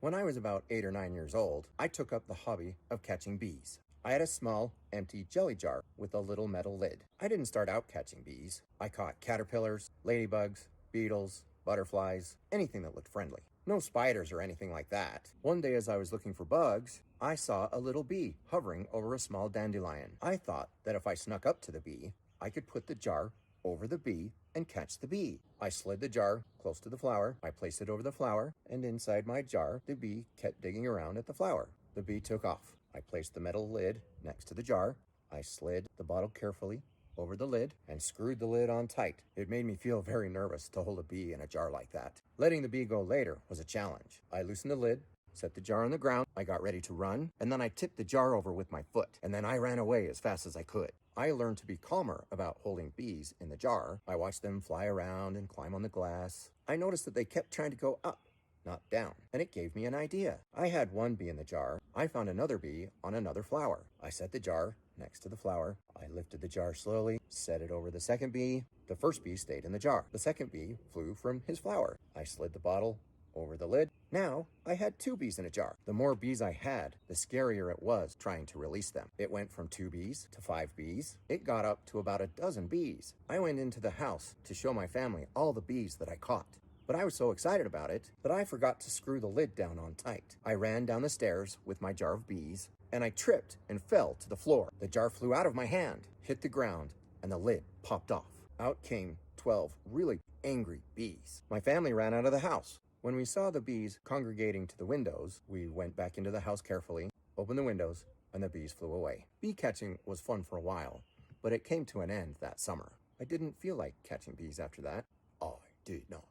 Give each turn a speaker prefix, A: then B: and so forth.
A: When I was about 8 or 9 years old, I took up the hobby of catching bees. I had a small, empty jelly jar with a little metal lid. I didn't start out catching bees. I caught caterpillars, ladybugs, beetles, butterflies, anything that looked friendly. No spiders or anything like that. One day as I was looking for bugs, I saw a little bee hovering over a small dandelion. I thought that if I snuck up to the bee, I could put the jar over the bee and catch the bee. I slid the jar close to the flower, I placed it over the flower, and inside my jar, the bee kept digging around at the flower. The bee took off. I placed the metal lid next to the jar. I slid the bottle carefully over the lid and screwed the lid on tight. It made me feel very nervous to hold a bee in a jar like that. Letting the bee go later was a challenge. I loosened the lid, set the jar on the ground, I got ready to run, and then I tipped the jar over with my foot, and then I ran away as fast as I could. I learned to be calmer about holding bees in the jar. I watched them fly around and climb on the glass. I noticed that they kept trying to go up, not down, and it gave me an idea. I had one bee in the jar. I found another bee on another flower. I set the jar next to the flower. I lifted the jar slowly, set it over the second bee. The first bee stayed in the jar. The second bee flew from his flower. I slid the bottle over the lid. Now, I had 2 bees in a jar. The more bees I had, the scarier it was trying to release them. It went from 2 bees to 5 bees. It got up to about a dozen bees. I went into the house to show my family all the bees that I caught. But I was so excited about it that I forgot to screw the lid down on tight. I ran down the stairs with my jar of bees, and I tripped and fell to the floor. The jar flew out of my hand, hit the ground, and the lid popped off. Out came 12 really angry bees. My family ran out of the house. When we saw the bees congregating to the windows, we went back into the house carefully, opened the windows, and the bees flew away. Bee catching was fun for a while, but it came to an end that summer. I didn't feel like catching bees after that. I did not.